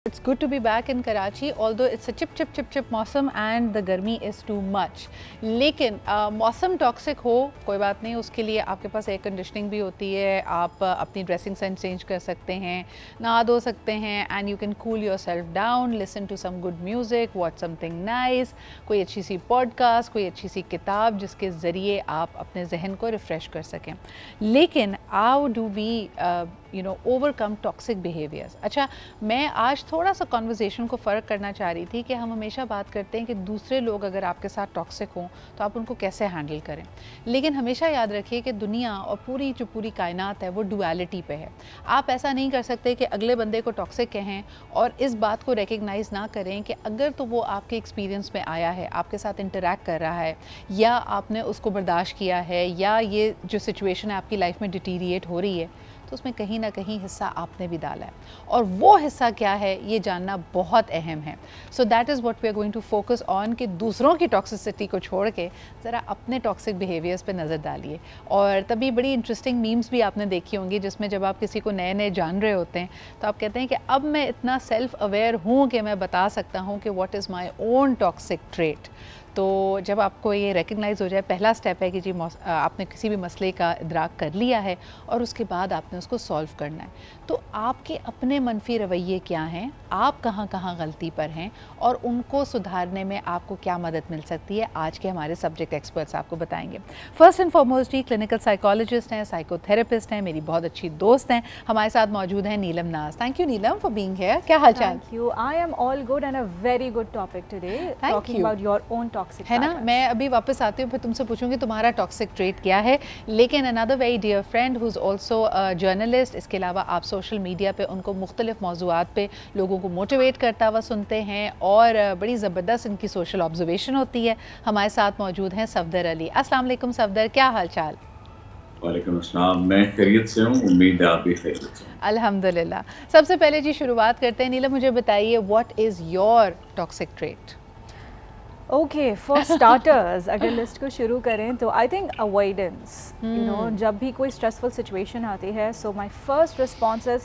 It's good to be back in Karachi, although it's a chip मौसम and the गर्मी is too much. लेकिन मौसम toxic हो कोई बात नहीं, उसके लिए आपके पास एयर कंडीशनिंग भी होती है, आप अपनी ड्रेसिंग सेंस चेंज कर सकते हैं, नहा धो सकते हैं and you can cool yourself down, listen to some good music, watch something nice, कोई अच्छी सी पॉडकास्ट, कोई अच्छी सी किताब जिसके ज़रिए आप अपने जहन को रिफ़्रेश कर सकें. लेकिन how do we overcome toxic behaviours. अच्छा, मैं आज थोड़ा सा कॉन्वर्जेसन को फ़र्क करना चाह रही थी कि हम हमेशा बात करते हैं कि दूसरे लोग अगर आपके साथ टॉक्सिक हों तो आप उनको कैसे हैंडल करें, लेकिन हमेशा याद रखिए कि दुनिया और पूरी कायनात है वो डुअलिटी पे है. आप ऐसा नहीं कर सकते कि अगले बंदे को टॉक्सिक कहें और इस बात को रिकग्नाइज़ ना करें कि अगर तो वो आपके एक्सपीरियंस में आया है, आपके साथ इंटरेक्ट कर रहा है, या आपने उसको बर्दाश्त किया है, या ये जो सिचुएशन है आपकी लाइफ में डिटीरिएट हो रही है, तो उसमें कहीं ना कहीं हिस्सा आपने भी डाला है, और वो हिस्सा क्या है ये जानना बहुत अहम है. So that is what we are going to focus on कि दूसरों की टॉक्सिसिटी को छोड़ के ज़रा अपने टॉक्सिक बिहेवियर्स पे नज़र डालिए. और तभी बड़ी इंटरेस्टिंग मीम्स भी आपने देखी होंगी जिसमें जब आप किसी को नए नए जान रहे होते हैं तो आप कहते हैं कि अब मैं इतना सेल्फ अवेयर हूँ कि मैं बता सकता हूँ कि what is my own toxic trait. तो जब आपको ये रिकग्नाइज़ हो जाए, पहला स्टेप है कि जी आपने किसी भी मसले का इदराक कर लिया है और उसके बाद आपने उसको सॉल्व करना है. तो आपके अपने मनफी रवैये क्या हैं, आप कहाँ कहाँ गलती पर हैं और उनको सुधारने में आपको क्या मदद मिल सकती है, आज के हमारे सब्जेक्ट एक्सपर्ट्स आपको बताएंगे. फर्स्ट एंड फॉरमोस्ट जी क्लिनिकल साइकोलॉजिस्ट हैं, साइकोथेरेपिस्ट हैं, मेरी बहुत अच्छी दोस्त हैं, हमारे साथ मौजूद हैं नीलम नाज. Thank you Neelam for being here. क्या हाल चाल? Thank you. I am all good and a very good topic today, talking about your own toxic है ना. मैं अभी वापस आती हूँ, फिर तुमसे पूछूंगी तुम्हारा टॉक्सिक ट्रेट क्या है. लेकिन another very dear friend who is also journalist, इसके अलावा आप सोशल मीडिया पे उनको मुख्तलिफ मौज़ूआत पे लोगों को मोटिवेट करता हुआ सुनते हैं और बड़ी ज़बरदस्त इनकी सोशल ऑब्जर्वेशन होती है. हमारे साथ मौजूद हैं सफदर अली. अस्सलाम वालेकुम सफदर, क्या हाल चाल? वालेकुम अस्सलाम, मैं खैरियत से हूँ, उम्मीद है आप भी खैरियत से. अल्हम्दुलिल्लाह. सबसे पहले जी शुरुआत करते हैं. नीलम, मुझे बताइए what is your toxic trait? Okay, for starters अगर लिस्ट को शुरू करें तो I think avoidance. You know, जब भी कोई स्ट्रेसफुल सिचुएशन आती है, so my first response is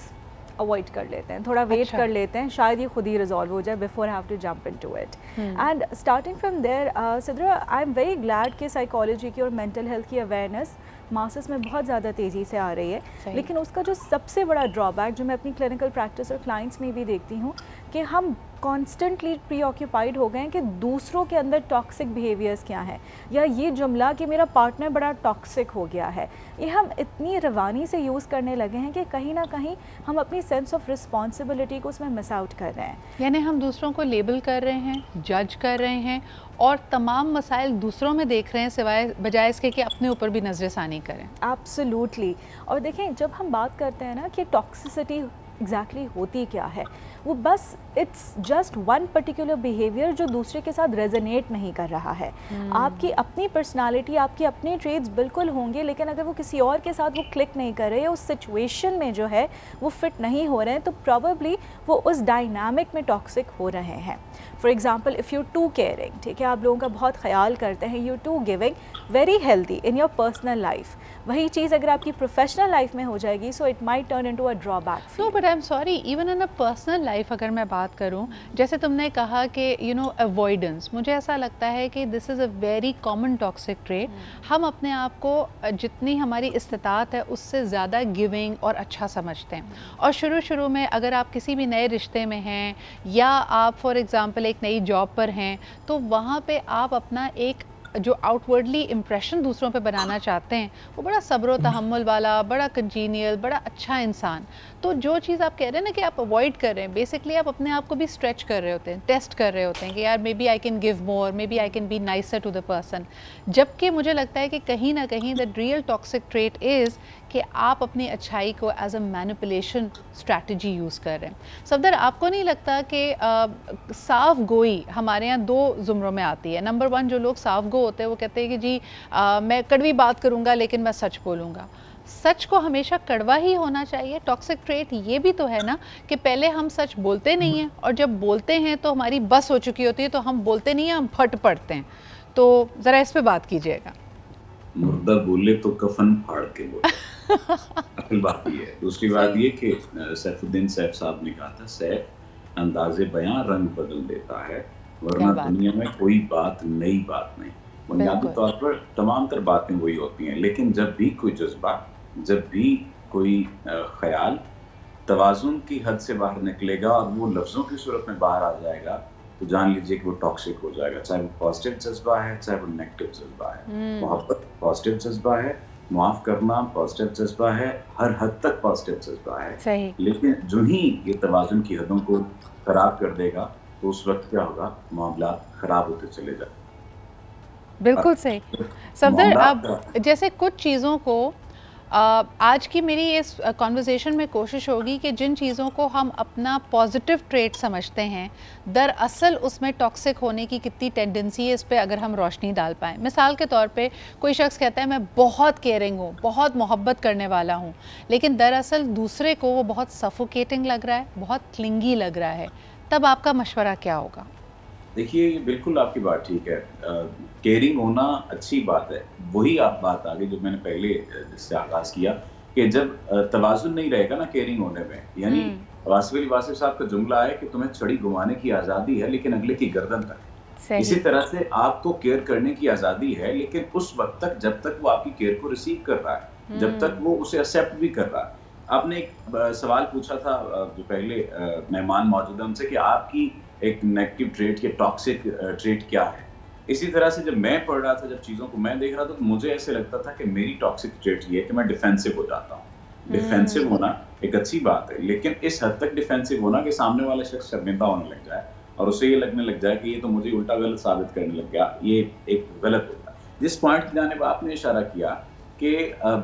avoid कर लेते हैं, थोड़ा वेट कर लेते हैं, शायद ये खुद ही रिजॉल्व हो जाए before have to jump into it. And starting from there Sidra, I am very glad कि साइकोलॉजी की और मेंटल हेल्थ की अवेयरनेस मास्टर्स में बहुत ज़्यादा तेज़ी से आ रही है. लेकिन उसका जो सबसे बड़ा ड्रॉबैक जो मैं अपनी क्लिनिकल प्रैक्टिस और क्लाइंट्स में भी देखती हूँ कि हम कॉन्स्टेंटली प्रीऑक्यूपाइड हो गए हैं कि दूसरों के अंदर टॉक्सिक बिहेवियर्स क्या हैं, या ये जुमला कि मेरा पार्टनर बड़ा टॉक्सिक हो गया है, ये हम इतनी रवानी से यूज़ करने लगे हैं कि कहीं ना कहीं हम अपनी सेंस ऑफ रिस्पॉन्सिबिलिटी को उसमें मिस आउट कर रहे हैं. यानी हम दूसरों को लेबल कर रहे हैं, जज कर रहे हैं और तमाम मसाइल दूसरों में देख रहे हैं, सिवाय बजाय इसके कि अपने ऊपर भी नज़रसानी करें. एब्सोल्युटली. और देखें, जब हम बात करते हैं ना कि टॉक्सिसिटी एग्जैक्टली होती क्या है, वो बस it's just one particular behaviour जो दूसरे के साथ रेजोनेट नहीं कर रहा है. आपकी अपनी पर्सनालिटी, आपके अपने ट्रेड्स बिल्कुल होंगे, लेकिन अगर वो किसी और के साथ वो क्लिक नहीं कर रहे, उस सिचुएशन में जो है वो फिट नहीं हो रहे हैं, तो प्रॉबेबली वो उस डायनामिक में टॉक्सिक हो रहे हैं. For example, if you too caring, ठीक है, आप लोगों का बहुत ख्याल करते हैं, you too giving, very healthy in your personal life, वही चीज़ अगर आपकी प्रोफेशनल लाइफ में हो जाएगी, so it might turn into a drawback. No, but I am sorry, even in a personal life अगर मैं बात करूं, जैसे तुमने कहा कि अवॉइडेंस, मुझे ऐसा लगता है कि this is a very common toxic trait. हम अपने आप को जितनी हमारी इस्तिताअत है उससे ज़्यादा गिविंग और अच्छा समझते हैं, और शुरू में अगर आप किसी भी नए रिश्ते में हैं या आप फॉर एग्ज़ाम्पल एक नई जॉब पर हैं, तो वहाँ पे आप अपना एक जो आउटवर्डली इम्प्रेशन दूसरों पे बनाना चाहते हैं वो बड़ा सब्र तहम्मुल वाला, बड़ा कंजीनियल, बड़ा अच्छा इंसान. तो जो चीज़ आप कह रहे हैं ना कि आप अवॉइड कर रहे हैं, बेसिकली आप अपने आप को भी स्ट्रेच कर रहे होते हैं, टेस्ट कर रहे होते हैं कि यार maybe I can give more, maybe I can be nicer to the person. जबकि मुझे लगता है कि कहीं ना कहीं the real toxic trait is कि आप अपनी अच्छाई को as a manipulation strategy use कर रहे हैं. सफदर, आपको नहीं लगता कि साफ गोई हमारे यहाँ दो ज़ुमरों में आती है? नंबर वन, जो लोग साफ गो होते हैं वो कहते हैं कि जी मैं कड़वी बात करूँगा लेकिन मैं सच बोलूँगा. सच को हमेशा कड़वा ही होना चाहिए? टॉक्सिक ट्रेट ये भी तो है ना कि पहले हम सच बोलते नहीं हैं, और जब बोलते हैं तो हमारी बस हो चुकी होती है, तो हम बोलते नहीं हैं, हम फट पड़ते हैं. तो ज़रा इस पे बात कीजिएगा. मुर्दा बोले तो कफन फाड़ के बोले. असल बात ये है. दूसरी बात ये कि सैफुद्दीन सैफ साहब ने कहा था, सैफ अंदाजे बयां रंग बदल देता है, वरना दुनिया में कोई बात नई बात नहीं। बुनियादी तौर पर तमाम तर बातें वही होती हैं, लेकिन जब भी कोई जज्बा, जब भी कोई ख्याल तवाज़ुन की हद से बाहर निकलेगा और वो लफ्ज़ों की सूरत में बाहर आ जाएगा, तो जान लीजिए कि वो टॉक्सिक हो जाएगा। चाहे वो पॉजिटिव जज्बा है, चाहे वो नेगेटिव जज्बा है। मोहब्बत पॉजिटिव जज्बा है, माफ़ करना पॉजिटिव जज्बा है, हर हद तक पॉजिटिव जज्बा है। सही। लेकिन जो ही ये तवाज़ुन की हदों को खराब कर देगा, तो उस वक्त क्या होगा, मामला खराब होते चले जाए। बिल्कुल सही। सफदर, अब जैसे कुछ चीज़ों को आज की मेरी इस कॉन्वर्सेशन में कोशिश होगी कि जिन चीज़ों को हम अपना पॉजिटिव ट्रेट समझते हैं, दरअसल उसमें टॉक्सिक होने की कितनी टेंडेंसी है, इस पे अगर हम रोशनी डाल पाएँ। मिसाल के तौर पे कोई शख्स कहता है मैं बहुत केयरिंग हूँ, बहुत मोहब्बत करने वाला हूँ, लेकिन दरअसल दूसरे को वो बहुत सफोकेटिंग लग रहा है, बहुत क्लिंगी लग रहा है, तब आपका मशवरा क्या होगा? देखिए, बिल्कुल आपकी बात ठीक है। केयरिंग होना अच्छी बात है। वही आप बात आ गई जो मैंने पहले जिससे आगाज़ किया कि जब तवाज़ुन नहीं रहेगा ना केयरिंग होने में, यानी वासिफ अली वासिफ साहब का जुमला है कि तुम्हें छड़ी घुमाने की आज़ादी है लेकिन अगले की गर्दन तक। इसी तरह से आपको केयर करने की आज़ादी है, लेकिन उस वक्त तक जब तक वो आपकी केयर को रिसीव कर रहा है, जब तक वो उसे एक्सेप्ट भी कर रहा है। आपने एक सवाल पूछा था जो पहले मेहमान मौजूद है उनसे कि आपकी एक नेगेटिव ट्रेट या टॉक्सिक ट्रेट क्या है। इसी तरह से जब मैं पढ़ रहा था, जब चीज़ों को मैं देख रहा था, तो मुझे ऐसे लगता था कि मेरी टॉक्सिक ट्रेट ये है कि मैं डिफेंसिव हो जाता हूँ। डिफेंसिव होना एक अच्छी बात है, लेकिन इस हद तक डिफेंसिव होना कि सामने वाला शख्स शर्मिंदा होने लग जाए और उसे ये लगने लग जाए कि ये तो मुझे उल्टा गलत साबित करने लग गया, ये एक गलत होता है। जिस पॉइंट की जानिब आपने इशारा किया कि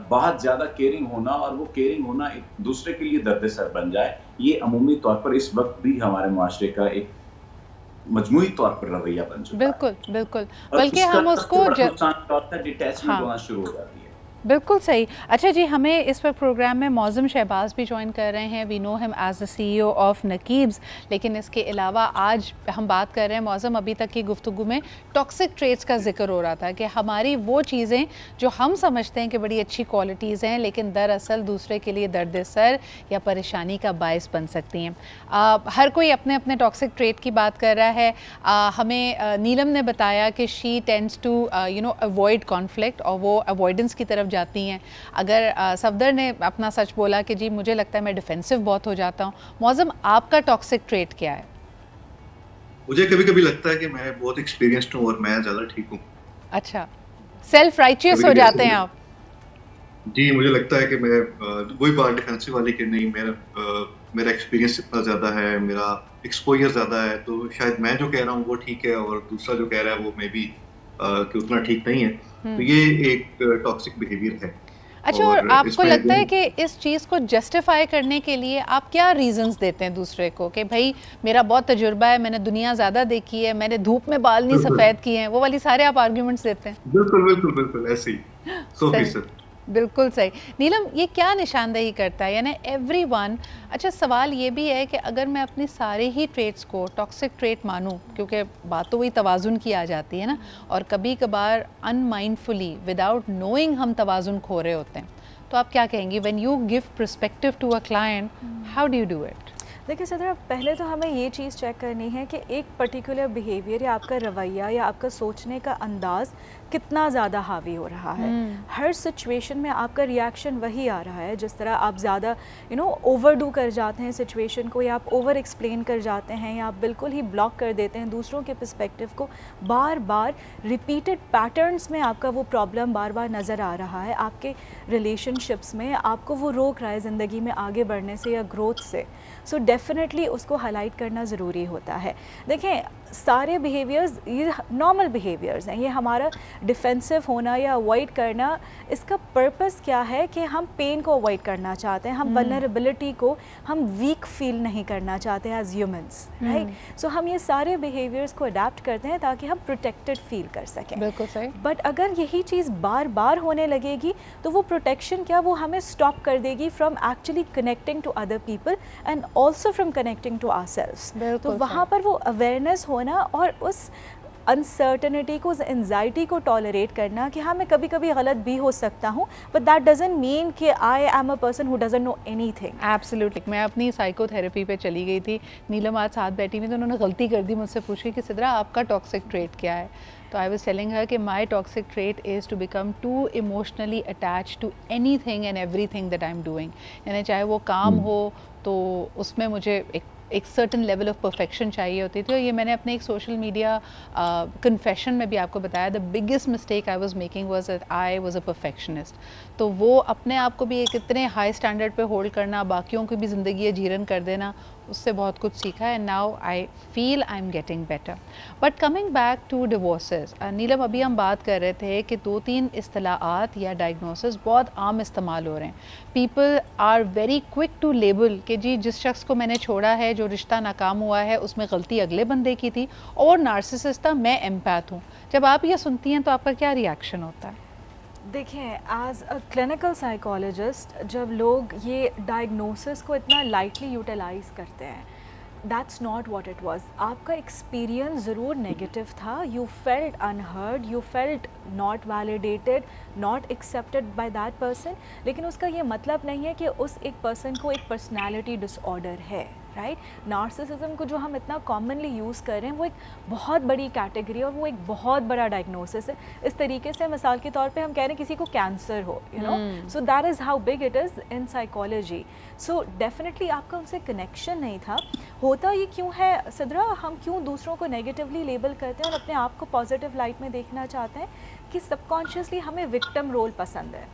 बहुत ज़्यादा केयरिंग होना और वो केयरिंग होना एक दूसरे के लिए दर्द-ए-सर बन जाए, ये अमूमी तौर पर इस वक्त भी हमारे मुआशरे का एक मजमूई तौर पर रवैया बन चुका है। बिल्कुल, बिल्कुल। बल्कि हम उसको डिटैचमेंट होना शुरू हो जाती है। बिल्कुल सही। अच्छा जी, हमें इस वक्त प्रोग्राम में मौज़म शहबाज भी ज्वाइन कर रहे हैं। We know him as the CEO of नकीब्स। लेकिन इसके अलावा आज हम बात कर रहे हैं मौज़म, अभी तक की गुफ्तगू में टॉक्सिक ट्रेट्स का जिक्र हो रहा था कि हमारी वो चीज़ें जो हम समझते हैं कि बड़ी अच्छी क्वालिटीज़ हैं, लेकिन दरअसल दूसरे के लिए दर्द सर या परेशानी का बायस बन सकती हैं। हर कोई अपने अपने टॉक्सिक ट्रेट की बात कर रहा है। हमें नीलम ने बताया कि she tends to avoid conflict और वो अवॉइडेंस की तरफ जाती हैं। अगर सफदर ने अपना सच बोला कि जी मुझे लगता है मैं डिफेंसिव बहुत हो जाता हूँ, मौज़म आपका टॉक्सिक ट्रेट क्या है? मुझे कभी-कभी लगता है कि मैं बहुत एक्सपीरियंस्ड हूँ और मैं ज़्यादा ठीक हूँ। अच्छा, सेल्फ राइचियस हो जाते हैं आप? जी, मुझे लगता है कि मैं वही बात डिफेंसिव वाली कि नहीं, मेरा एक्सपीरियंस इतना ज़्यादा है, मेरा एक्सपोजर ज़्यादा है, तो शायद मैं जो कह रहा हूँ वो ठीक है और दूसरा जो कह रहा है वो मे बी कि उतना ठीक नहीं है। तो ये एक टॉक्सिक बिहेवियर है। अच्छा, और आपको लगता है कि इस चीज़ को जस्टिफाई करने के लिए आप क्या रीजंस देते हैं दूसरे को कि भाई मेरा बहुत तजुर्बा है, मैंने दुनिया ज़्यादा देखी है, मैंने धूप में बाल नहीं सफ़ेद किए हैं, वो वाली सारे आप आर्ग्यूमेंट्स देते हैं? बिल्कुल ऐसे ही 100%। बिल्कुल सही। नीलम, ये क्या निशानदेही करता है, यानी एवरीवन? अच्छा, सवाल ये भी है कि अगर मैं अपने सारे ही ट्रेट्स को टॉक्सिक ट्रेट मानूं, क्योंकि बात तो वही तवाज़ुन की आ जाती है ना, और कभी कभार अनमाइंडफुली विदाउट नोइंग हम तवाज़ुन खो रहे होते हैं, तो आप क्या कहेंगी when you give perspective to a client, how do you do it? देखिए सदरा, पहले तो हमें ये चीज़ चेक करनी है कि एक पर्टिकुलर बिहेवियर या आपका रवैया या आपका सोचने का अंदाज़ कितना ज़्यादा हावी हो रहा है। हर सिचुएशन में आपका रिएक्शन वही आ रहा है। जिस तरह आप ज़्यादा ओवरडू कर जाते हैं सिचुएशन को, या आप ओवर एक्सप्लेन कर जाते हैं, या आप बिल्कुल ही ब्लॉक कर देते हैं दूसरों के पर्सपेक्टिव को, बार बार रिपीटेड पैटर्न्स में आपका वो प्रॉब्लम बार बार नज़र आ रहा है। आपके रिलेशनशिप्स में आपको वो रोक रहा है ज़िंदगी में आगे बढ़ने से या ग्रोथ से। सो डेफिनेटली उसको हाईलाइट करना ज़रूरी होता है। देखें, सारे बिहेवियर्स ये नॉर्मल बिहेवियर्स हैं। ये हमारा डिफेंसिव होना या अवॉइड करना, इसका पर्पस क्या है कि हम पेन को अवॉइड करना चाहते हैं, हम वल्नरेबिलिटी को, हम वीक फील नहीं करना चाहते एज ह्यूमंस, राइट? सो हम ये सारे बिहेवियर्स को अडेप्ट करते हैं ताकि हम प्रोटेक्टेड फील कर सकें। बिल्कुल सही। बट अगर यही चीज़ बार बार होने लगेगी तो वो प्रोटेक्शन क्या, वो हमें स्टॉप कर देगी from actually connecting to other people and also from connecting to ourselves. तो वहाँ पर वो अवेयरनेस होना और उस अनसर्टनिटी को, उस एंजाइटी को टॉलरेट करना कि हाँ मैं कभी कभी गलत भी हो सकता हूँ, बट दैट डजंट मीन कि I am a person who doesn't know anything. Absolutely. मैं अपनी साइकोथेरेपी पे चली गई थी, नीलम आज साथ बैठी हुई, तो उन्होंने गलती कर दी मुझसे पूछ के कि सिद्रा आपका टॉक्सिक ट्रेट क्या है। तो आई वाज टेलिंग हर कि my toxic trait is to become too emotionally attach to anything and everything that I am doing. यानी चाहे वो काम हो तो उसमें मुझे एक सर्टन लेवल ऑफ परफेक्शन चाहिए होती थी। और ये मैंने अपने एक सोशल मीडिया कन्फेशन में भी आपको बताया, the biggest mistake I was making was that I was a perfectionist. तो वो अपने आप को भी एक इतने हाई स्टैंडर्ड पे होल्ड करना, बाकियों की भी ज़िंदगी जीरन कर देना, उससे बहुत कुछ सीखा है। Now I feel I am getting better. But coming back to divorces, Neelam अभी हम बात कर रहे थे कि 2-3 इस्तिलाहात या डायग्नोसिस बहुत आम इस्तेमाल हो रहे हैं। People are very quick to label कि जी जिस शख्स को मैंने छोड़ा है, जो रिश्ता नाकाम हुआ है, उसमें गलती अगले बंदे की थी और नार्सिसिस्ट था, मैं एम्पैथ हूँ। जब आप ये सुनती हैं तो आपका क्या रिएक्शन होता है? देखिए, एज अ क्लिनिकल साइकोलॉजिस्ट जब लोग ये डायग्नोसिस को इतना लाइटली यूटिलाइज करते हैं, that's not what it was. आपका एक्सपीरियंस ज़रूर नेगेटिव था, you felt unheard, you felt not validated, not accepted by that person, लेकिन उसका ये मतलब नहीं है कि उस एक पर्सन को एक पर्सनैलिटी डिसऑर्डर है, राइट। नार्सिसिज्म को जो हम इतना कॉमनली यूज़ कर रहे हैं वो एक बहुत बड़ी कैटेगरी और वो एक बहुत बड़ा डायग्नोसिस है। इस तरीके से मिसाल के तौर पे हम कह रहे हैं किसी को कैंसर हो, you know, so that is how big it is in psychology. So definitely आपका उनसे कनेक्शन नहीं था। होता ये क्यों है सिद्रा, हम क्यों दूसरों को नेगेटिवली लेबल करते हैं और अपने आप को पॉजिटिव लाइट में देखना चाहते हैं कि सबकॉन्शियसली हमें विक्टिम रोल पसंद है।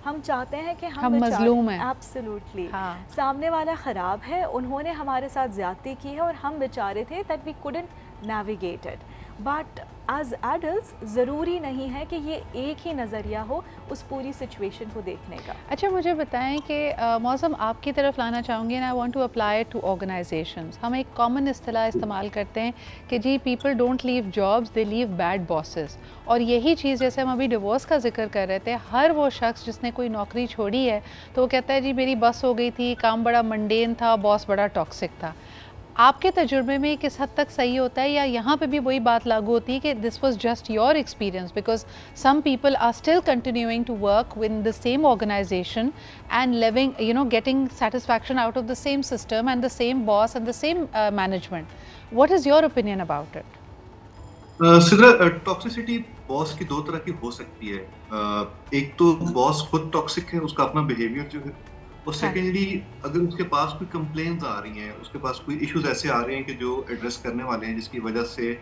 हम चाहते हैं कि हम मजलूम हैं। एब्सोल्युटली, हाँ। सामने वाला ख़राब है, उन्होंने हमारे साथ ज़्यादती की है और हम बेचारे थे that we couldn't navigate it. But as adults ज़रूरी नहीं है कि ये एक ही नज़रिया हो उस पूरी सिचुएशन को देखने का। अच्छा, मुझे बताएं कि मौसम आपकी तरफ लाना चाहूँगी and I want to apply to organisations. हम एक कॉमन इस्तिलाह इस्तेमाल करते हैं कि जी people don't leave jobs, they leave bad bosses. और यही चीज़ जैसे हम अभी डिवोर्स का जिक्र कर रहे थे, हर वो शख्स जिसने कोई नौकरी छोड़ी है तो वो कहता है जी मेरी बस हो गई थी, काम बड़ा मंडेन था, बॉस बड़ा टॉक्सिक था। आपके तजुर्बे में किस हद तक सही होता है, या यहाँ पे भी वही बात लागू होती है कि this was just your experience, because some people are still continuing to work with the same organisation and living, you know, getting satisfaction out of the same system and the same boss and the same management. What is your opinion about it? Sidra, toxicity boss की दो तरह की हो सकती है। एक तो boss खुद टॉक्सिक है, उसका अपना बिहेवियर जो है, और सेकेंडली अगर उसके पास कोई कंप्लेंट्स आ रही हैं, उसके पास कोई इश्यूज ऐसे आ रहे हैं कि जो एड्रेस करने वाले हैं, जिसकी वजह से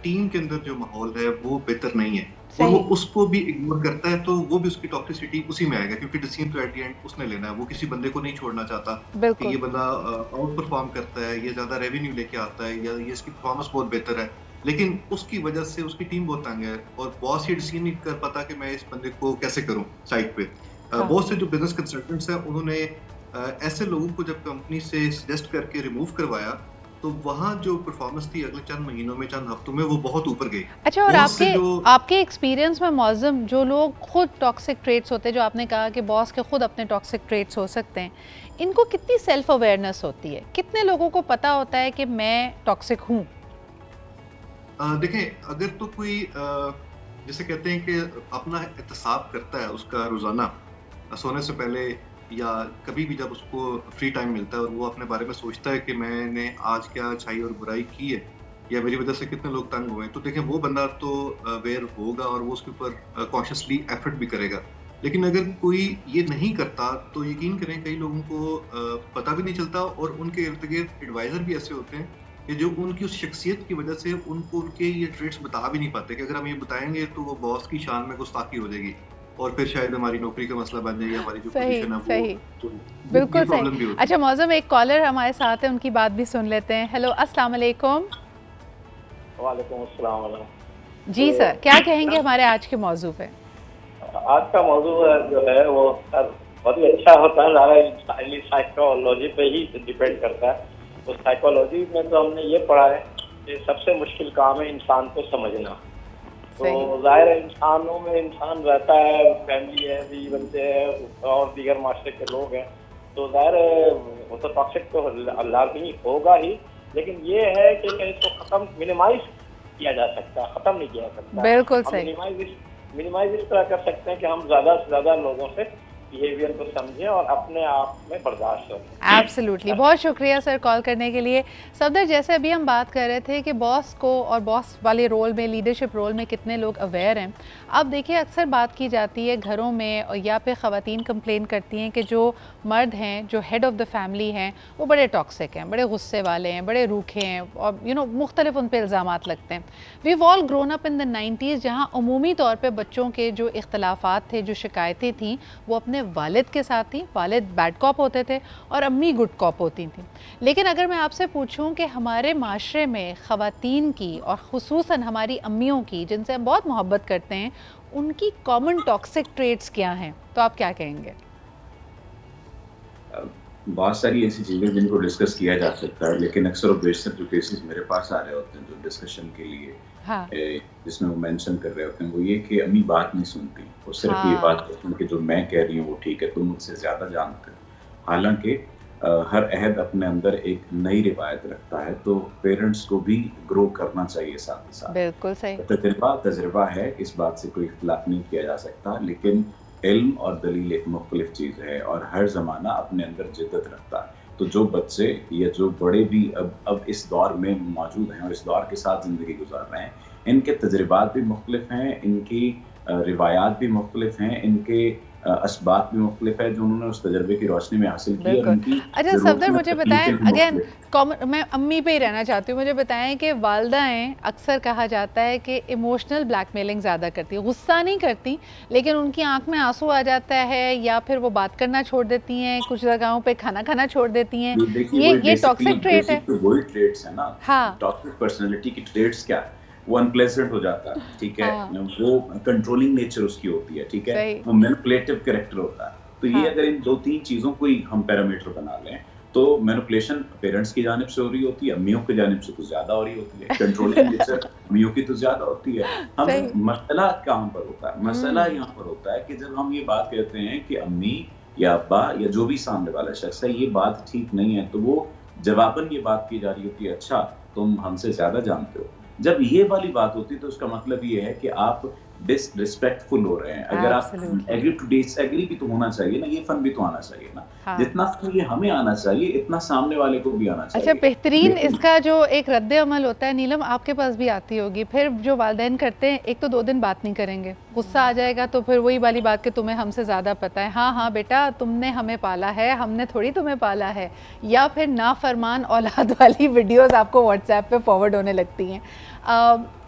टीम के अंदर जो माहौल है वो बेहतर नहीं है, और वो उसको भी इग्नोर करता है, तो वो भी उसकी टॉक्सिसिटी उसी में आएगा, क्योंकि डिसीजन तो एट द एंड उसने लेना है। वो किसी बंदे को नहीं छोड़ना चाहता कि ये बंदा आउट परफॉर्म करता है, ये ज्यादा रेवेन्यू लेके आता है, या ये इसकी परफॉर्मेंस बहुत बेहतर है, लेकिन उसकी वजह से उसकी टीम बहुत तंग है और बॉस ये डिसीजन नहीं कर पाता कि मैं इस बंदे को कैसे करूं साइट पे। बहुत से जो बिजनेस कंसल्टेंट्स हैं उन्होंने ऐसे लोगों को जब कंपनी से सजेस्ट करके रिमूव करवाया, तो वहाँ जो परफॉर्मेंस थी अगले चंद महीनों में, चंद हफ्तों में, वो बहुत ऊपर गई। अच्छा, और आपके एक्सपीरियंस में मौज़म, जो लोग खुद टॉक्सिक ट्रेट्स होते हैं, जो आपने कहा कि बॉस के खुद अपने टॉक्सिक ट्रेट्स हो सकते हैं, इनको कितनी सेल्फ अवेयरनेस होती है? कितने लोगों को पता होता है कि मैं टॉक्सिक हूँ? देखें, अगर तो कोई जैसे कहते हैं कि अपना एहतसाब करता है उसका रोजाना सोने से पहले या कभी भी जब उसको फ्री टाइम मिलता है और वो अपने बारे में सोचता है कि मैंने आज क्या अच्छाई और बुराई की है या मेरी वजह से कितने लोग तंग हुए हैं, तो देखें वो बंदा तो अवेयर होगा और वो उसके ऊपर कॉन्शियसली एफर्ट भी करेगा। लेकिन अगर कोई ये नहीं करता तो यकीन करें कई लोगों को पता भी नहीं चलता, और उनके इर्द गिर्द एडवाइज़र भी ऐसे होते हैं कि जो उनकी उस शख्सियत की वजह से उनको उनके ये ट्रेट्स बता भी नहीं पाते, कि अगर हम ये बताएंगे तो वो बॉस की शान में गुस्ताखी हो जाएगी और फिर शायद हमारी नौकरी का मसला बन जाएगा, हमारी जो पोजीशन है वो तो बिल्कुल सही। अच्छा मौज़म, एक कॉलर हमारे साथ है, उनकी बात भी सुन लेते हैं। हेलो, अस्सलाम वालेकुम। वालेकुम अस्सलाम। जी सर, क्या कहेंगे हमारे आज के मौजू पे? आज का मौजू जो है वो बहुत ही अच्छा होता है, ज़्यादा साइकोलॉजी पे ही डिपेंड करता है। तो साइकोलॉजी में तो हमने ये पढ़ा है कि सबसे मुश्किल काम है इंसान को समझना। तो जाहिर है इंसानों में इंसान रहता है, फैमिली है, बीवी बनते हैं और दीगर माशरे के लोग हैं, तो जाहिर है वो तो टॉक्सिक तो लाजमी होगा ही, लेकिन ये है कि इसको ख़त्म मिनिमाइज किया जा सकता, खत्म नहीं किया जा सकता। बिल्कुल हम सही। मिनिमाइज इस तरह कर सकते हैं कि हम ज्यादा से ज्यादा लोगों से बिहेवियर को समझें और अपने आप में बर्दाश्त करें। एब्सोल्युटली, बहुत शुक्रिया सर कॉल करने के लिए। सफदर, जैसे अभी हम बात कर रहे थे कि बॉस को और बॉस वाले रोल में, लीडरशिप रोल में कितने लोग अवेयर हैं। अब देखिए, अक्सर बात की जाती है घरों में या फिर ख़वातीन कंप्लेन करती हैं कि जो मर्द हैं, जो हेड ऑफ़ द फैमिली हैं, वो बड़े टॉक्सिक हैं, बड़े गुस्से वाले हैं, बड़े रूखे हैं और मुख्तलिफ उन पर इल्ज़ामात लगते हैं। We all grown up in the 90s, जहाँ अमूमी तौर पर बच्चों के जो इख्तलाफात थे, जो शिकायतें थीं, वो अपने वालिद के साथ थी। वालिद बैड कॉप होते थे और अम्मी गुड कॉप होती थी। लेकिन अगर मैं आपसे पूछूं कि हमारे माशरे में ख़वातीन की और ख़ुसूसन हमारी अम्मियों की, जिनसे हम बहुत मोहब्बत करते हैं, उनकी कॉमन टॉक्सिक ट्रेट्स क्या हैं, तो आप क्या कहेंगे? बहुत सारी ऐसी चीज़ें जिनको डिस्कस किया जा सकता है, लेकिन अक्सर और बेशतर जो केसेस मेरे पास आ रहे होते हैं जो डिस्कशन के लिए, हाँ। जिसमें वो मेंशन कर रहे होते हैं, वो ये कि अम्मी बात नहीं सुनती, वो सिर्फ ये बात कहती हैं कि जो मैं कह रही हूँ वो ठीक है, तुम मुझसे ज़्यादा जानते हो। हालांकि हर अहद अपने अंदर एक नई रिवायत रखता है, तो पेरेंट्स को भी ग्रो करना चाहिए साथ ही साथ। बिल्कुल सही। तजर्बा है, इस बात से कोई इख्तिलाफ नहीं किया जा सकता, लेकिन इल्म और दलील एक मुख्तलिफ चीज़ है और हर ज़माना अपने अंदर जिद्दत रखता है। तो जो बच्चे या जो बड़े भी अब इस दौर में मौजूद हैं और इस दौर के साथ ज़िंदगी गुजार रहे हैं, इनके तजर्बात भी मुख्तलिफ हैं, इनकी रिवायात भी मुख्तलिफ हैं, इनके असबाब भी मुख्तलिफ है जो उन्होंने उस तजर्बे की रोशनी में हासिल की। और उनकी अच्छा सफदर, मुझे बताएं, अगेन मैं अम्मी पे ही रहना चाहती हूँ, मुझे बताएं कि वालदाएं अक्सर कहा जाता है कि इमोशनल ब्लैकमेलिंग ज़्यादा करती है, गुस्सा नहीं करती लेकिन उनकी आंख में आंसू आ जाता है या फिर वो बात करना छोड़ देती हैं, कुछ जगहों पे खाना खाना छोड़ देती हैं। ये टॉक्सिक ट्रेट है। वही ट्रेट्स है ना। हाँ, टॉक्सिक पर्सनैलिटी की ट्रेट्स क्या है? वो अनप्लेजेंट हो जाता है, ठीक है। वो कंट्रोलिंग नेचर उसकी होती है, ठीक है। वो मैनिपुलेटिव कैरेक्टर होता है। तो ये अगर इन दो तीन चीजों को ही हम पैरामीटर बना लें तो मैनिपुलेशन पेरेंट्स की जानिब से हो रही होती है, अम्मियों की जानिब से तो ज्यादा हो रही होती है। कंट्रोलिंग नेचर अम्मियों की तो ज्यादा होती है। हम मसला कहाँ पर होता है? मसला यहाँ पर होता है कि जब हम ये बात कहते हैं कि अम्मी या अब्बा या जो भी सामने वाला शख्स है ये बात ठीक नहीं है, तो वो जवाबन ये बात की जा रही होती है, अच्छा तुम हमसे ज्यादा जानते हो। जब ये वाली बात होती है तो उसका मतलब ये है कि आप डिसरिस्पेक्टफुल हो रहे हैं। अगर आप एग्री टू डिसएग्री भी तो होना चाहिए ना, ये फन भी तो आना चाहिए ना। हाँ। जितना फन ये हमें आना चाहिए इतना सामने वाले को भी आना चाहिए। अच्छा, बेहतरीन इसका जो एक रद्द अमल होता है नीलम, आपके पास भी आती होगी। फिर जो वालिदैन करते हैं, एक तो 2 दिन बात नहीं करेंगे, गुस्सा आ जाएगा तो फिर वही वाली बात कि तुम्हें हमसे ज़्यादा पता है। हाँ हाँ बेटा, तुमने हमें पाला है, हमने थोड़ी तुम्हें पाला है। या फिर नाफरमान औलाद वाली वीडियोज़ आपको व्हाट्सएप पे फॉरवर्ड होने लगती हैं।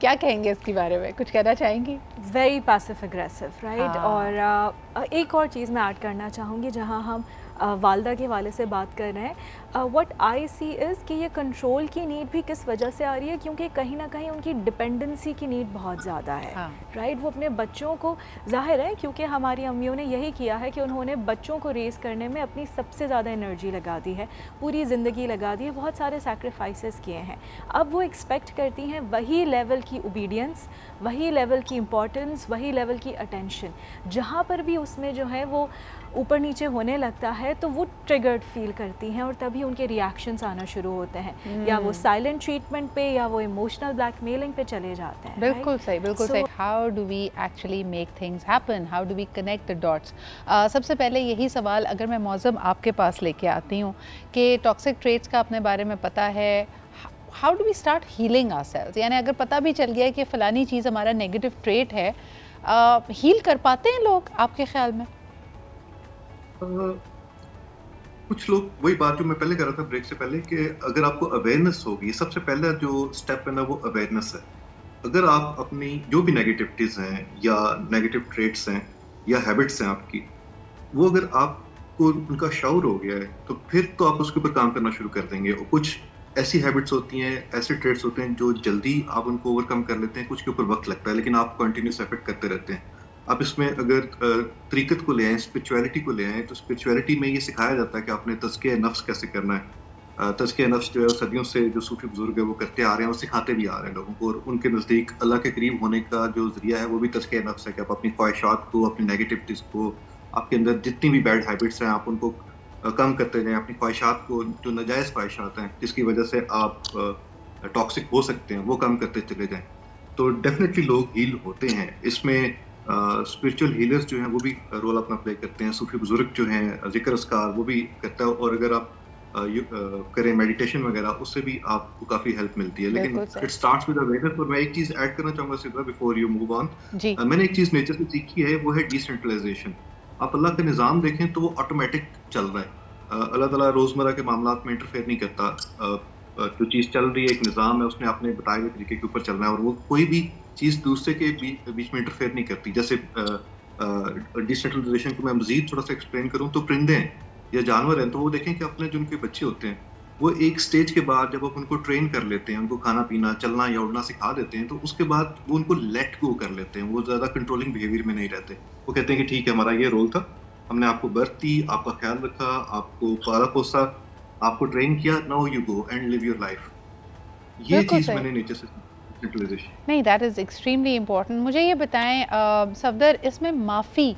क्या कहेंगे इसके बारे में, कुछ कहना चाहेंगी? Very passive aggressive, right. और एक और चीज़ मैं ऐड करना चाहूँगी, जहाँ हम वालदा के वाले से बात कर रहे हैं, व्हाट आई सी इज़ कि ये कंट्रोल की नीड भी किस वजह से आ रही है, क्योंकि कहीं ना कहीं उनकी डिपेंडेंसी की नीड बहुत ज़्यादा है। हाँ। राइट। वो अपने बच्चों को, जाहिर है क्योंकि हमारी अम्मियों ने यही किया है कि उन्होंने बच्चों को रेस करने में अपनी सबसे ज़्यादा एनर्जी लगा दी है, पूरी ज़िंदगी लगा दी है, बहुत सारे सैक्रिफाइसेस किए हैं। अब वो एक्सपेक्ट करती हैं वही लेवल की ओबीडियंस, वही लेवल की इम्पोर्टेंस, वही लेवल की अटेंशन। जहाँ पर भी उसमें जो है वो ऊपर नीचे होने लगता है तो वो ट्रिगर्ड फील करती हैं और तभी उनके रिएक्शंस आना शुरू होते हैं। या वो साइलेंट ट्रीटमेंट पे या वो इमोशनल ब्लैकमेलिंग पे चले जाते हैं। बिल्कुल सही, बिल्कुल सही। How do we actually make things happen, how do we connect the dots? सबसे पहले यही सवाल अगर मैं मौज़म आपके पास लेके आती हूँ कि टॉक्सिक ट्रेट्स का अपने बारे में पता है, how do we start healing ourselves? यानी अगर पता भी चल गया कि फ़लानी चीज़ हमारा नेगेटिव ट्रेट है, हील कर पाते हैं लोग आपके ख्याल में? कुछ लोग, वही बात जो मैं पहले कर रहा था ब्रेक से पहले, कि अगर आपको अवेयरनेस होगी, सबसे पहला जो स्टेप है ना वो अवेयरनेस है। अगर आप अपनी जो भी नेगेटिविटीज़ हैं या नेगेटिव ट्रेट्स हैं या हैबिट्स हैं आपकी, वो अगर आपको उनका शऊर हो गया है तो फिर तो आप उसके ऊपर काम करना शुरू कर देंगे। और कुछ ऐसी हैबिट्स होती हैं, ऐसे ट्रेट्स होते हैं जो जल्दी आप उनको ओवरकम कर लेते हैं, कुछ के ऊपर वक्त लगता है, लेकिन आप कंटिन्यूस एफर्ट करते रहते हैं। आप इसमें अगर तरीक़त को ले आएँ, स्पिरिचुअलिटी को ले आएँ, तो स्पिरिचुअलिटी में ये सिखाया जाता है कि आपने तज़किया नफ्स कैसे करना है। तज़किया नफ्स जो है सदियों से जो सूफी बुजुर्ग है वो करते आ रहे हैं और सिखाते भी आ रहे हैं लोगों को, और उनके नज़दीक अल्लाह के करीब होने का जो ज़रिया है वो भी तज़किया नफ्स है कि आप अपनी ख्वाहिशात को, अपनी नेगेटिविटीज़ को, आपके अंदर जितनी भी बैड हैबिट्स हैं आप उनको कम करते जाएँ। अपनी ख्वाहिशात को, जो नाजायज़ ख्वाहिशात हैं जिसकी वजह से आप टॉक्सिक हो सकते हैं, वो कम करते चले जाएँ। तो डेफिनेटली लोग हील होते हैं। इसमें स्पिरिचुअल हीलर्स जो हैं वो भी रोल अपना प्ले करते हैं। सूफी बुजुर्ग जो हैं, जिक्र अस्कार वो भी करता है, और अगर आप करें मेडिटेशन वगैरह, उससे भी आपको काफ़ी हेल्प मिलती है। लेकिन इट स्टार्ट्स विद अवेयरनेस। और मैं एक चीज़ ऐड करना चाहूँगा Sidra before you move on. मैंने एक चीज़ नेचर से सीखी है, वो है डिसेंट्रलाइजेशन। आप अल्लाह का निज़ाम देखें तो वो ऑटोमेटिक चल रहा है। अल्लाह ताला रोज़मर्रा के मामलात में इंटरफेयर नहीं करता। जो चीज़ चल रही है, एक निज़ाम है, उसने अपने बताए हुए तरीके के ऊपर चलना है, और वो कोई भी चीज़ दूसरे के बीच में इंटरफेयर नहीं करती। जैसे डिसेंट्रलाइजेशन को मैं मज़ीद थोड़ा सा एक्सप्लेन करूँ तो परिंदे हैं या जानवर हैं, तो वो देखें कि अपने जो उनके बच्चे होते हैं, वो एक स्टेज के बाद जब आप उनको ट्रेन कर लेते हैं, उनको खाना पीना, चलना या उड़ना सिखा देते हैं, तो उसके बाद वो उनको लेट गो कर लेते हैं। वो ज़्यादा कंट्रोलिंग बिहेवियर में नहीं रहते। वो कहते हैं कि ठीक है, हमारा ये रोल था, हमने आपको बर्थ दी, आपका ख्याल रखा, आपको पाला पोसा, आपको ट्रेन किया, now you go and live your life. ये चीज़ मैंने नेचर से नहीं, दैट इज़ एक्सट्रीमली इम्पोर्टेंट। मुझे ये बताएं सफदर, इसमें माफ़ी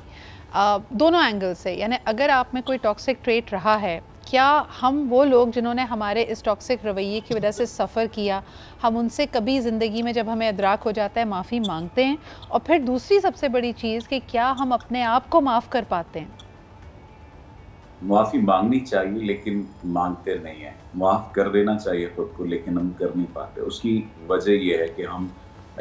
दोनों एंगल से, यानी अगर आप में कोई टॉक्सिक ट्रेट रहा है, क्या हम वो लोग जिन्होंने हमारे इस टॉक्सिक रवैये की वजह से सफ़र किया, हम उनसे कभी ज़िंदगी में जब हमें अदराक हो जाता है माफ़ी मांगते हैं? और फिर दूसरी सबसे बड़ी चीज़ कि क्या हम अपने आप को माफ़ कर पाते हैं? माफ़ी मांगनी चाहिए लेकिन मांगते नहीं है। माफ़ कर देना चाहिए खुद को, लेकिन हम कर नहीं पाते। उसकी वजह यह है कि हम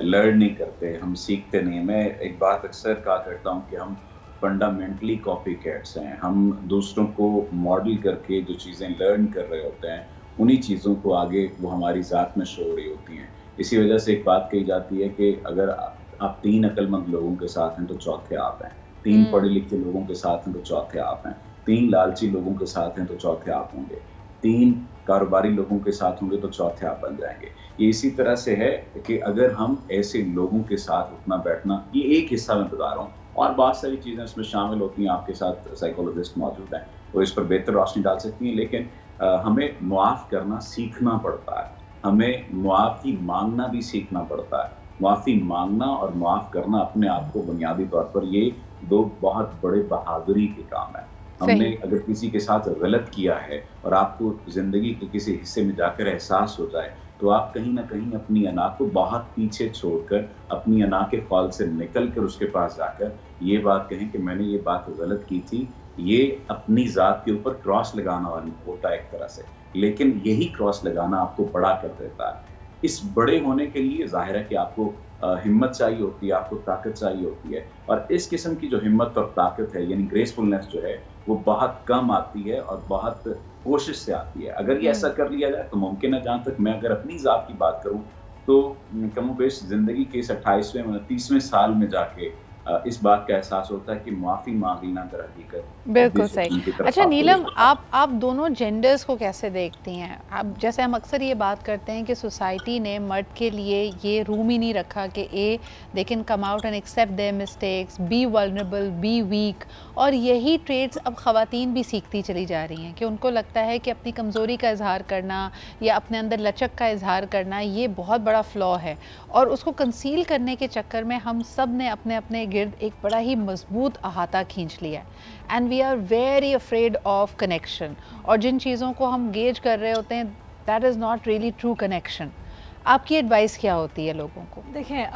लर्न नहीं करते, हम सीखते नहीं। मैं एक बात अक्सर कहा करता हूँ कि हम फंडामेंटली कॉपी कैट्स हैं। हम दूसरों को मॉडल करके जो चीज़ें लर्न कर रहे होते हैं, उन्हीं चीज़ों को आगे वो हमारी ज़ात में शो हो रही होती हैं। इसी वजह से एक बात कही जाती है कि अगर आप 3 अक्लमंद लोगों के साथ हैं तो चौथे आप हैं, 3 पढ़े लिखे लोगों के साथ हैं तो चौथे आप हैं, 3 लालची लोगों के साथ हैं तो चौथे आप होंगे, 3 कारोबारी लोगों के साथ होंगे तो चौथे आप बन जाएंगे। ये इसी तरह से है कि अगर हम ऐसे लोगों के साथ उठना बैठना, ये एक हिस्सा मैं बता रहा हूँ, और बहुत सारी चीज़ें इसमें शामिल होती हैं। आपके साथ साइकोलॉजिस्ट मौजूद हैं, वो इस पर बेहतर रोशनी डाल सकती हैं। लेकिन हमें मुआफ़ करना सीखना पड़ता है, हमें मुआफ़ी मांगना भी सीखना पड़ता है। मुआफ़ी मांगना और मुआफ़ करना अपने आप को बुनियादी तौर पर ये 2 बहुत बड़े बहादुरी के काम है। हमने अगर किसी के साथ गलत किया है और आपको ज़िंदगी के किसी हिस्से में जाकर एहसास हो जाए, तो आप कहीं ना कहीं अपनी अना को बहुत पीछे छोड़कर, अपनी अना के फॉल से निकलकर उसके पास जाकर ये बात कहें कि मैंने ये बात गलत की थी। ये अपनी ज़ात के ऊपर क्रॉस लगाना वाली होता है एक तरह से, लेकिन यही क्रॉस लगाना आपको बड़ा कर देता है। इस बड़े होने के लिए जाहिर है कि आपको हिम्मत चाहिए होती है, आपको ताकत चाहिए होती है, और इस किस्म की जो हिम्मत और ताकत है, यानी ग्रेसफुलनेस जो है, वो बहुत कम आती है और बहुत कोशिश से आती है। अगर ये ऐसा कर लिया जाए तो मुमकिन है। जहाँ तक मैं अगर अपनी ज़ात की बात करूँ तो कमोबेश ज़िंदगी के इस 28वें 29वें साल में जाके इस बात का एहसास होता है कि माफ़ी मांग लेना दर हकीकत। बिल्कुल सही। अच्छा नीलम, आप दोनों जेंडर्स को कैसे देखती हैं? आप जैसे हम अक्सर ये बात करते हैं कि सोसाइटी ने मर्द के लिए ये रूम ही नहीं रखा कि they can come out and accept their mistakes, be vulnerable, be weak, और यही ट्रेड्स अब ख़वातीन भी सीखती चली जा रही हैं कि उनको लगता है कि अपनी कमज़ोरी का इजहार करना या अपने अंदर लचक का इजहार करना ये बहुत बड़ा फ्लॉ है, और उसको कंसील करने के चक्कर में हम सब ने अपने अपने गिर्द एक बड़ा ही मजबूत अहाता खींच लिया है। And we are very afraid of connection, और जिन चीज़ों को हम गेज कर रहे होते हैं that is not really true connection. आपकी एडवाइस क्या होती है लोगों को? देखें,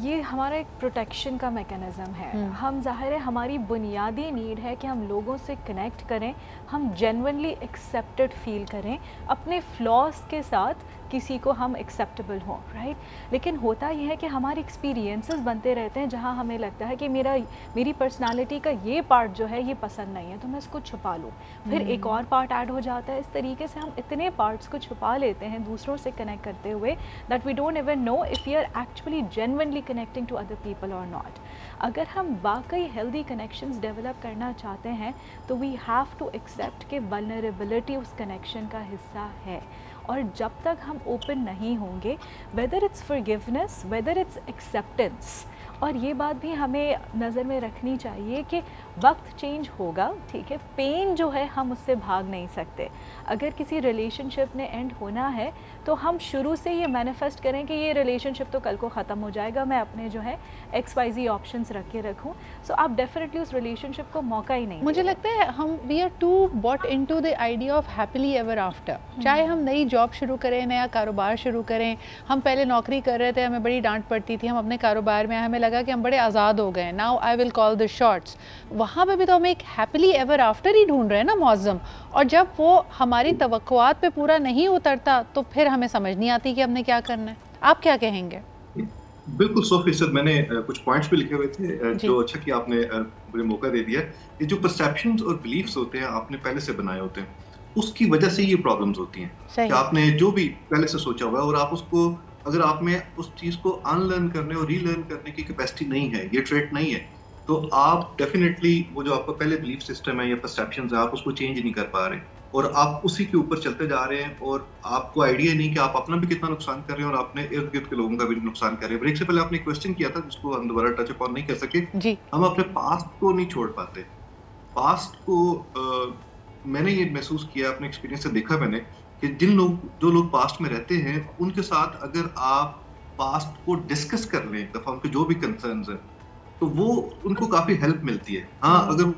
ये हमारा एक प्रोटेक्शन का मैकेनिज़्म है। हम ज़ाहिर है हमारी बुनियादी नीड है कि हम लोगों से कनेक्ट करें, हम जेन्युइनली एक्सेप्टेड फील करें, अपने फ्लॉज के साथ किसी को हम एक्सेप्टेबल हों, राइट। लेकिन होता यह है कि हमारे एक्सपीरियंसेस बनते रहते हैं जहां हमें लगता है कि मेरी पर्सनालिटी का ये पार्ट जो है ये पसंद नहीं है, तो मैं इसको छुपा लूँ, फिर एक और पार्ट ऐड हो जाता है। इस तरीके से हम इतने पार्ट्स को छुपा लेते हैं दूसरों से कनेक्ट करते हुए that we don't even know if we are actually genuinely connecting to other people और नॉट। अगर हम वाकई हेल्दी कनेक्शंस डेवलप करना चाहते हैं तो वी हैव टू एक्सेप्ट कि वल्नरेबिलिटी उस कनेक्शन का हिस्सा है, और जब तक हम ओपन नहीं होंगे, whether it's forgiveness, whether it's acceptance, और ये बात भी हमें नज़र में रखनी चाहिए कि वक्त चेंज होगा, ठीक है, पेन जो है हम उससे भाग नहीं सकते। अगर किसी रिलेशनशिप ने एंड होना है तो हम शुरू से ये मैनिफेस्ट करें कि ये रिलेशनशिप तो कल को ख़त्म हो जाएगा, मैं अपने जो है XYZ ऑप्शंस रख के रखूँ, सो आप डेफिनेटली उस रिलेशनशिप को मौका ही नहीं। मुझे लगता है हम we are too bought into the idea of happily ever after. चाहे हम नई जॉब शुरू करें, नया कारोबार शुरू करें, हम पहले नौकरी कर रहे थे, हमें बड़ी डांट पड़ती थी, हम अपने कारोबार में हमें लगा कि हम बड़े आज़ाद हो गए, now I will call the shots. वहाँ पे भी तो हम एक हैप्पीली एवर आफ्टर ही ढूंढ रहे हैं ना मौज़म, और जब वो हमारी तवक्कुआत पे पूरा नहीं उतरता तो फिर हमें समझ नहीं आती कि हमने क्या करना है। आप क्या कहेंगे? बिल्कुल 100% मैंने कुछ पॉइंट्स भी लिखे हुए थे जो अच्छा कि आपने मुझे मौका दे दिया। ये जो परसेप्शंस और बिलीफ्स होते हैं आपने पहले से बनाए होते हैं, उसकी वजह से ये प्रॉब्लम्स होती हैं कि आपने जो भी पहले से सोचा हुआ है और आप उसको, अगर आप में उस चीज़ को अनलर्न करने और रीलर्न करने की कैपेसिटी नहीं है, ये ट्रेट नहीं है, तो आप डेफिनेटली वो जो आपका पहले बिलीफ सिस्टम है या परसेप्शंस है, आप उसको चेंज नहीं कर पा रहे और आप उसी के ऊपर चलते जा रहे हैं और आपको आइडिया नहीं कि आप अपना भी कितना नुकसान कर रहे हैं और आपने इर्द गिर्द के लोगों का भी नुकसान कर रहे हैं। ब्रेक से पहले आपने क्वेश्चन किया था जिसको हम दोबारा टच अपॉन नहीं कर सके जी। हम अपने पास्ट को नहीं छोड़ पाते। पास्ट को मैंने ये महसूस किया, अपने एक्सपीरियंस से देखा मैंने कि जो लोग पास्ट में रहते हैं उनके साथ अगर आप पास्ट को डिस्कस कर लें दफा उनके जो भी कंसर्न्स हैं तो वो उनको काफी हेल्प मिलती है। हाँ, अगर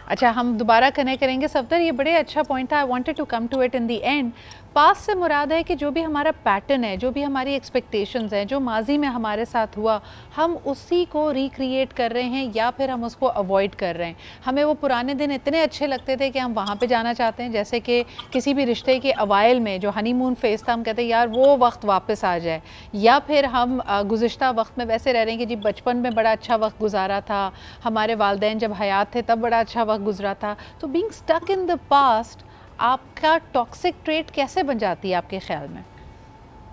अच्छा, हम दोबारा कनेक्ट करेंगे सफदर, ये बड़े अच्छा पॉइंट था, I wanted to come to it in the end. Past से मुराद है कि जो भी हमारा पैटर्न है, जो भी हमारी एक्सपेक्टेशंस हैं, जो माजी में हमारे साथ हुआ, हम उसी को रिक्रिएट कर रहे हैं या फिर हम उसको अवॉइड कर रहे हैं। हमें वो पुराने दिन इतने अच्छे लगते थे कि हम वहाँ पे जाना चाहते हैं, जैसे कि किसी भी रिश्ते के अवाइल में जो हनीमून फेज था, हम कहते हैं यार वो वक्त वापस आ जाए, या फिर हम गुज़िश्ता वक्त में वैसे रह रहे हैं कि जी बचपन में बड़ा अच्छा वक्त गुजारा था, हमारे वालिदैन जब हयात थे तब बड़ा अच्छा वक्त गुजरा था। तो being stuck in the past आपका टॉक्सिक ट्रेट कैसे बन जाती है आपके ख्याल में?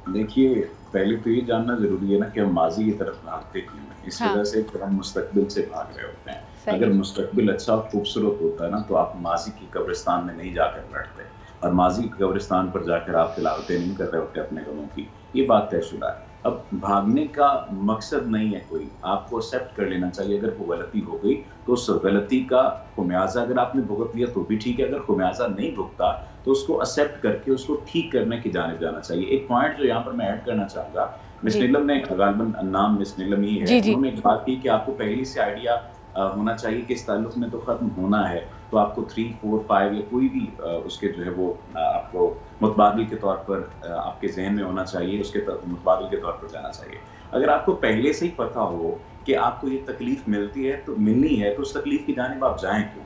देखिए, पहले तो ये जानना जरूरी है ना कि हम माजी की तरफ भागते क्यों हैं। इस वजह से कि हम मुस्तकबिल से भाग रहे होते हैं। अगर मुस्तकबिल अच्छा खूबसूरत होता है ना तो आप माजी की कब्रिस्तान में नहीं जाकर बैठते, और माजी की कब्रिस्तान पर जाकर आप तिलावतें नहीं कर रहे होते अपने गमों की। ये बात तयशुदा है। अब भागने का मकसद नहीं है कोई, आपको एक्सेप्ट कर लेना चाहिए। अगर वो गलती हो गई तो उस गलती का खुमियाजा अगर आपने भुगत लिया तो भी ठीक है, अगर खुमियाजा नहीं भुगता तो उसको एक्सेप्ट करके उसको ठीक करने की जानिब जाना चाहिए। एक पॉइंट जो यहाँ पर मैं ऐड करना चाहूँगा, मिस नीलम ने, गालिबन नाम मिस नीलम ही है, उन्होंने एक बात की कि आपको पहले से आइडिया होना चाहिए कि इस ताल्लुक में तो ख़त्म होना है, तो आपको 3, 4, 5 या कोई भी उसके जो है वो आपको मुतबादिल के तौर पर आपके जहन में होना चाहिए, उसके मुतबादिल के तौर पर जाना चाहिए। अगर आपको पहले से ही पता हो कि आपको ये तकलीफ मिलती है तो मिलनी है, तो उस तकलीफ की जानिब आप जाएं क्यों?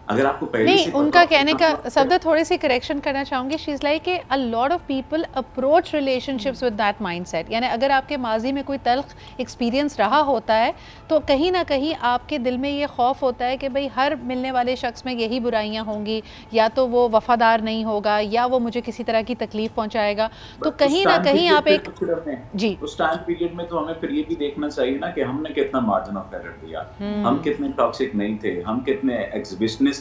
अगर आपको पहले नहीं, से उनका कहने का शब्द थोड़ी सी करेक्शन करना चाहूँगी। शी इज़ लाइक कि a lot of people approach relationships with that mindset. यानी अगर आपके माजी में कोई तल्ख एक्सपीरियंस रहा होता है तो कहीं ना कहीं आपके दिल में ये खौफ होता है कि भाई हर मिलने वाले शख्स में यही बुराइयां होंगी, या तो वो वफादार नहीं होगा या वो मुझे किसी तरह की तकलीफ पहुँचाएगा। तो कहीं ना कहीं आप एक जी उस टाइम पीरियड में तो हमें फिर ये भी देखना चाहिए ना कि हमने कितना मार्जिन ऑफ एरर दिया, हम कितने टॉक्सिक नहीं थे, हम कितने एग्जिबिशनिस्ट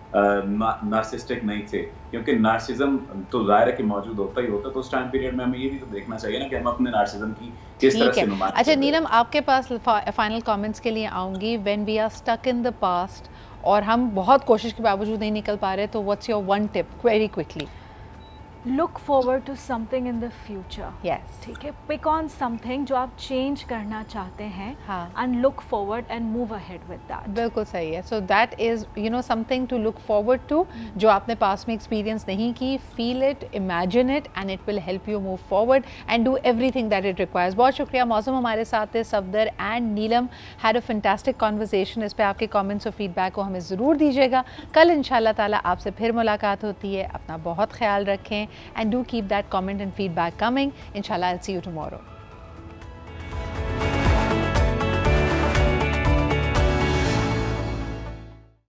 नार्सिस्टिक नहीं थे, क्योंकि नार्सिज्म तो जाहिर है कि मौजूद होता ही होता। तो उस टाइम पीरियड में हमें ये भी तो देखना चाहिए ना कि हम अपने नार्सिज्म की किस तरह से नुमाइश। अच्छा नीलम, आपके पास फाइनल कमेंट्स के लिए आऊँगी। When we are stuck in the past और हम बहुत कोशिश के बावजूद नहीं निकल पा रहे, तो what's your one tip very quickly? Look forward to something in the future. Yes, ठीक है, पिक ऑन समथिंग जो आप चेंज करना चाहते हैं, हाँ, and look forward and move ahead with that. बिल्कुल सही है। So that is you know something to look forward to, जो आपने पास में एक्सपीरियंस नहीं की, feel it, imagine it, and it will help you move forward and do everything that it requires. बहुत शुक्रिया, मौसम हमारे साथ थे, Safdar and Neelam had a fantastic conversation. इस पर आपके कमेंट्स और फीडबैक को हमें ज़रूर दीजिएगा। कल इंशाल्लाह ताला आपसे फिर मुलाकात होती है। अपना बहुत ख्याल रखें, and do keep that comment and feedback coming. Inshallah, I'll see you tomorrow.